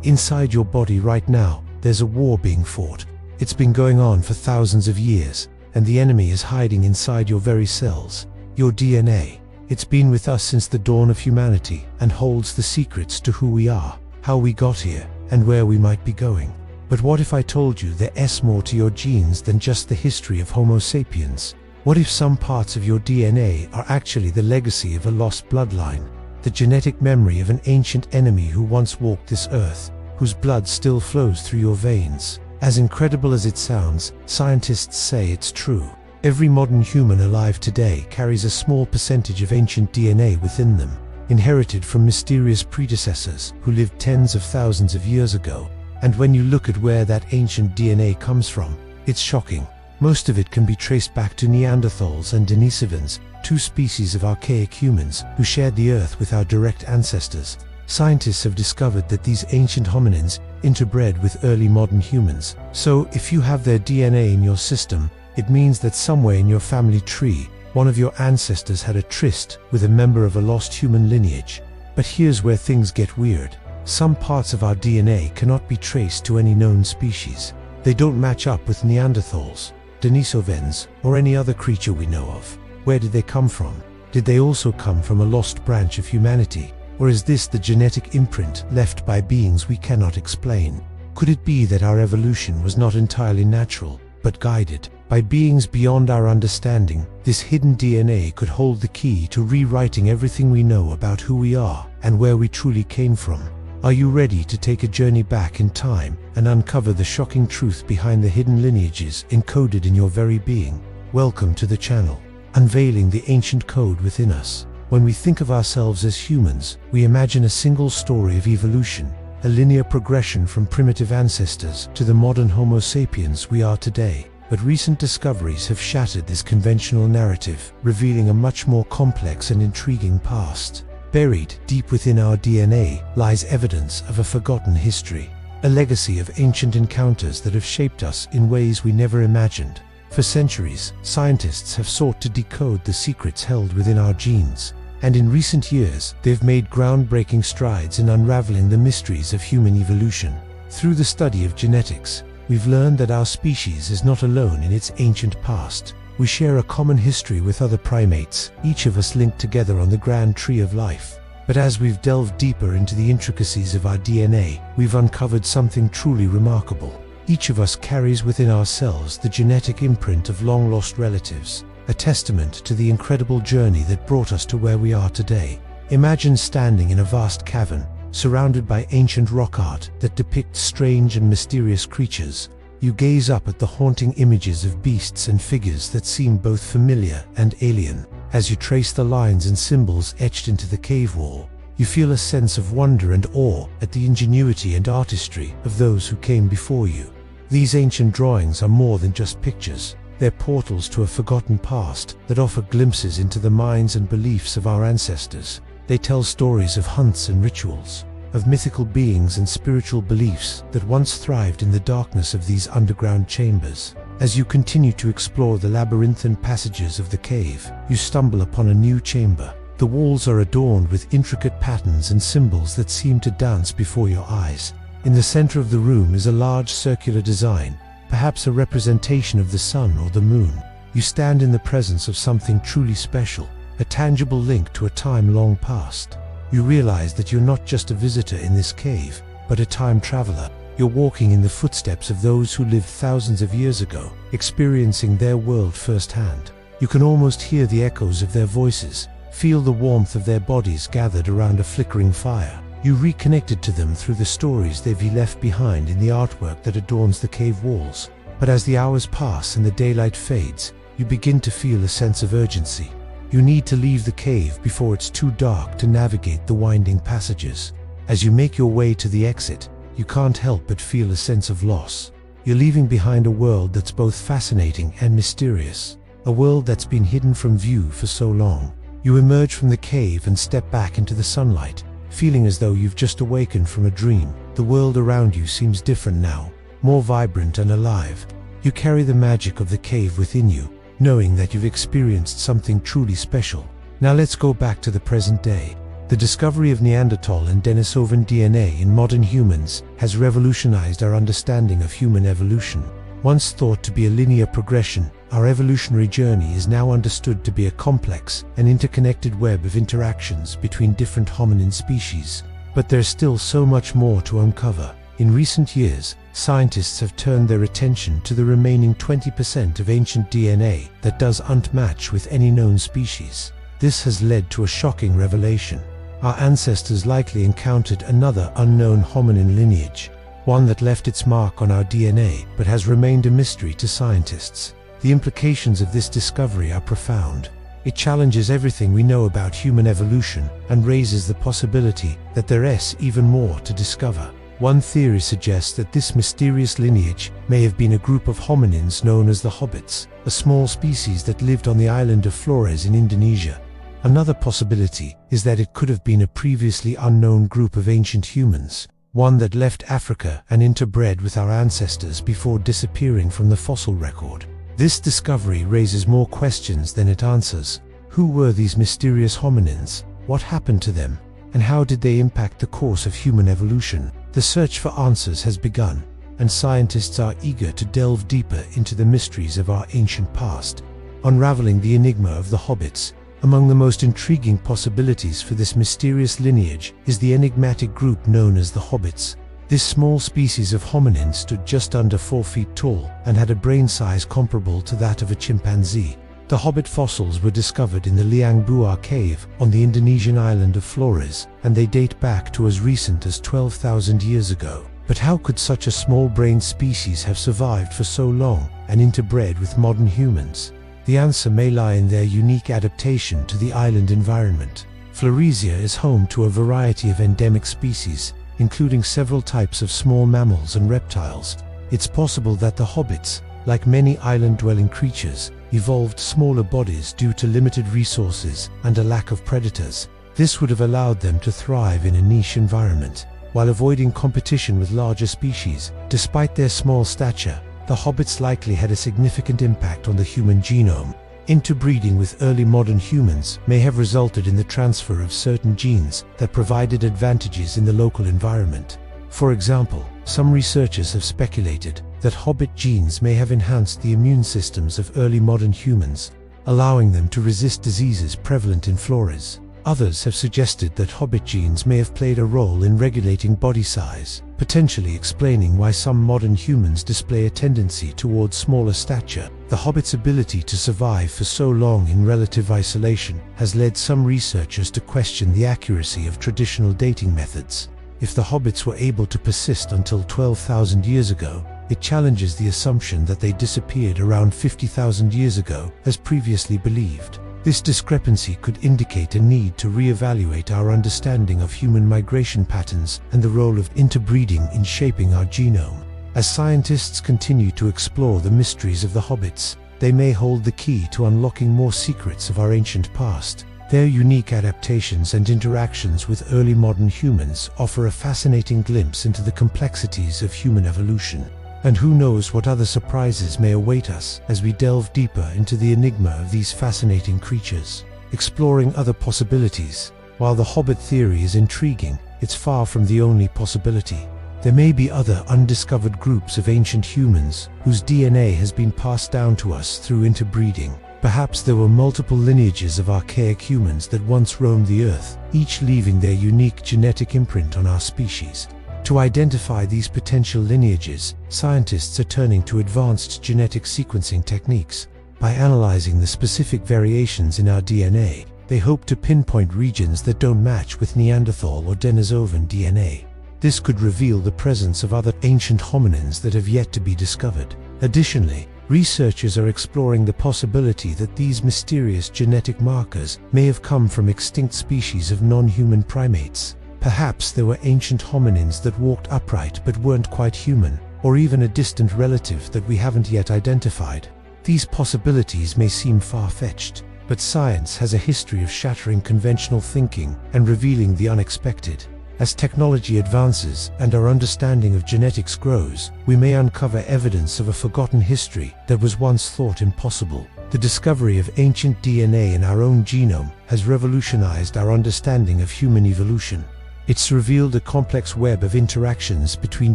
Inside your body right now, there's a war being fought. It's been going on for thousands of years, and the enemy is hiding inside your very cells, your DNA. It's been with us since the dawn of humanity and holds the secrets to who we are, how we got here, and where we might be going. But what if I told you there's more to your genes than just the history of Homo sapiens? What if some parts of your DNA are actually the legacy of a lost bloodline, the genetic memory of an ancient enemy who once walked this earth, whose blood still flows through your veins? As incredible as it sounds, scientists say it's true. Every modern human alive today carries a small percentage of ancient DNA within them, inherited from mysterious predecessors who lived tens of thousands of years ago. And when you look at where that ancient DNA comes from, it's shocking. Most of it can be traced back to Neanderthals and Denisovans, two species of archaic humans who shared the earth with our direct ancestors. Scientists have discovered that these ancient hominins interbred with early modern humans. So if you have their DNA in your system, it means that somewhere in your family tree, one of your ancestors had a tryst with a member of a lost human lineage. But here's where things get weird. Some parts of our DNA cannot be traced to any known species. They don't match up with Neanderthals, Denisovans, or any other creature we know of. Where did they come from? Did they also come from a lost branch of humanity? Or is this the genetic imprint left by beings we cannot explain? Could it be that our evolution was not entirely natural, but guided by beings beyond our understanding? This hidden DNA could hold the key to rewriting everything we know about who we are and where we truly came from. Are you ready to take a journey back in time and uncover the shocking truth behind the hidden lineages encoded in your very being? Welcome to the channel, unveiling the ancient code within us. When we think of ourselves as humans, we imagine a single story of evolution, a linear progression from primitive ancestors to the modern Homo sapiens we are today. But recent discoveries have shattered this conventional narrative, revealing a much more complex and intriguing past. Buried deep within our DNA lies evidence of a forgotten history, a legacy of ancient encounters that have shaped us in ways we never imagined. For centuries, scientists have sought to decode the secrets held within our genes, and in recent years, they've made groundbreaking strides in unraveling the mysteries of human evolution. Through the study of genetics, we've learned that our species is not alone in its ancient past. We share a common history with other primates, each of us linked together on the grand tree of life. But as we've delved deeper into the intricacies of our DNA, we've uncovered something truly remarkable. Each of us carries within ourselves the genetic imprint of long-lost relatives, a testament to the incredible journey that brought us to where we are today. Imagine standing in a vast cavern, surrounded by ancient rock art that depicts strange and mysterious creatures. You gaze up at the haunting images of beasts and figures that seem both familiar and alien. As you trace the lines and symbols etched into the cave wall, you feel a sense of wonder and awe at the ingenuity and artistry of those who came before you. These ancient drawings are more than just pictures. They're portals to a forgotten past that offer glimpses into the minds and beliefs of our ancestors. They tell stories of hunts and rituals, of mythical beings and spiritual beliefs that once thrived in the darkness of these underground chambers. As you continue to explore the labyrinthine passages of the cave, you stumble upon a new chamber. The walls are adorned with intricate patterns and symbols that seem to dance before your eyes. In the center of the room is a large circular design, perhaps a representation of the sun or the moon. You stand in the presence of something truly special, a tangible link to a time long past. You realize that you're not just a visitor in this cave, but a time traveler. You're walking in the footsteps of those who lived thousands of years ago, experiencing their world firsthand. You can almost hear the echoes of their voices, feel the warmth of their bodies gathered around a flickering fire. You reconnected to them through the stories they've left behind in the artwork that adorns the cave walls. But as the hours pass and the daylight fades, you begin to feel a sense of urgency. You need to leave the cave before it's too dark to navigate the winding passages. As you make your way to the exit, you can't help but feel a sense of loss. You're leaving behind a world that's both fascinating and mysterious, a world that's been hidden from view for so long. You emerge from the cave and step back into the sunlight, feeling as though you've just awakened from a dream. The world around you seems different now, more vibrant and alive. You carry the magic of the cave within you, knowing that you've experienced something truly special. Now let's go back to the present day. The discovery of Neanderthal and Denisovan DNA in modern humans has revolutionized our understanding of human evolution. Once thought to be a linear progression, our evolutionary journey is now understood to be a complex and interconnected web of interactions between different hominin species. But there's still so much more to uncover. In recent years, scientists have turned their attention to the remaining 20% of ancient DNA that doesn't match with any known species. This has led to a shocking revelation. Our ancestors likely encountered another unknown hominin lineage, one that left its mark on our DNA but has remained a mystery to scientists. The implications of this discovery are profound. It challenges everything we know about human evolution and raises the possibility that there's even more to discover. One theory suggests that this mysterious lineage may have been a group of hominins known as the hobbits, a small species that lived on the island of Flores in Indonesia. Another possibility is that it could have been a previously unknown group of ancient humans, one that left Africa and interbred with our ancestors before disappearing from the fossil record. This discovery raises more questions than it answers. Who were these mysterious hominins? What happened to them? And how did they impact the course of human evolution? The search for answers has begun, and scientists are eager to delve deeper into the mysteries of our ancient past. Unraveling the enigma of the hobbits. Among the most intriguing possibilities for this mysterious lineage is the enigmatic group known as the hobbits. This small species of hominin stood just under 4 feet tall and had a brain size comparable to that of a chimpanzee. The hobbit fossils were discovered in the Liang Buar cave on the Indonesian island of Flores, and they date back to as recent as 12,000 years ago. But how could such a small-brained species have survived for so long and interbred with modern humans? The answer may lie in their unique adaptation to the island environment. Floresia is home to a variety of endemic species, including several types of small mammals and reptiles. It's possible that the hobbits, like many island-dwelling creatures, evolved smaller bodies due to limited resources and a lack of predators. This would have allowed them to thrive in a niche environment, while avoiding competition with larger species. Despite their small stature, the hobbits likely had a significant impact on the human genome. Interbreeding with early modern humans may have resulted in the transfer of certain genes that provided advantages in the local environment. For example, some researchers have speculated that hobbit genes may have enhanced the immune systems of early modern humans, allowing them to resist diseases prevalent in Flores. Others have suggested that hobbit genes may have played a role in regulating body size, potentially explaining why some modern humans display a tendency towards smaller stature. The hobbits' ability to survive for so long in relative isolation has led some researchers to question the accuracy of traditional dating methods. If the hobbits were able to persist until 12,000 years ago, it challenges the assumption that they disappeared around 50,000 years ago, as previously believed. This discrepancy could indicate a need to reevaluate our understanding of human migration patterns and the role of interbreeding in shaping our genome. As scientists continue to explore the mysteries of the hobbits, they may hold the key to unlocking more secrets of our ancient past. Their unique adaptations and interactions with early modern humans offer a fascinating glimpse into the complexities of human evolution. And who knows what other surprises may await us as we delve deeper into the enigma of these fascinating creatures. Exploring other possibilities. While the hobbit theory is intriguing, it's far from the only possibility. There may be other undiscovered groups of ancient humans whose DNA has been passed down to us through interbreeding. Perhaps there were multiple lineages of archaic humans that once roamed the earth, each leaving their unique genetic imprint on our species. To identify these potential lineages, scientists are turning to advanced genetic sequencing techniques. By analyzing the specific variations in our DNA, they hope to pinpoint regions that don't match with Neanderthal or Denisovan DNA. This could reveal the presence of other ancient hominins that have yet to be discovered. Additionally, researchers are exploring the possibility that these mysterious genetic markers may have come from extinct species of non-human primates. Perhaps there were ancient hominins that walked upright but weren't quite human, or even a distant relative that we haven't yet identified. These possibilities may seem far-fetched, but science has a history of shattering conventional thinking and revealing the unexpected. As technology advances and our understanding of genetics grows, we may uncover evidence of a forgotten history that was once thought impossible. The discovery of ancient DNA in our own genome has revolutionized our understanding of human evolution. It's revealed a complex web of interactions between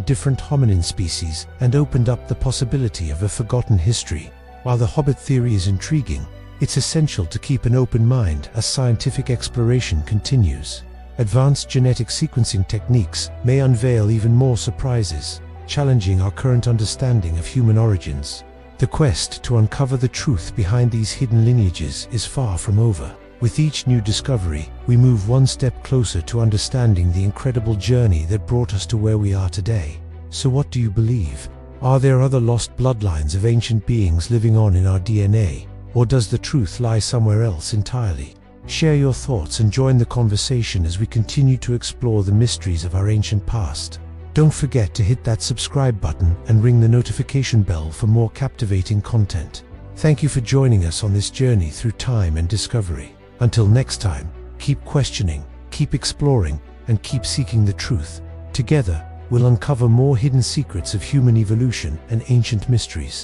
different hominin species and opened up the possibility of a forgotten history. While the Hobbit theory is intriguing, it's essential to keep an open mind as scientific exploration continues. Advanced genetic sequencing techniques may unveil even more surprises, challenging our current understanding of human origins. The quest to uncover the truth behind these hidden lineages is far from over. With each new discovery, we move one step closer to understanding the incredible journey that brought us to where we are today. So what do you believe? Are there other lost bloodlines of ancient beings living on in our DNA? Or does the truth lie somewhere else entirely? Share your thoughts and join the conversation as we continue to explore the mysteries of our ancient past. Don't forget to hit that subscribe button and ring the notification bell for more captivating content. Thank you for joining us on this journey through time and discovery. Until next time, keep questioning, keep exploring, and keep seeking the truth. Together, we'll uncover more hidden secrets of human evolution and ancient mysteries.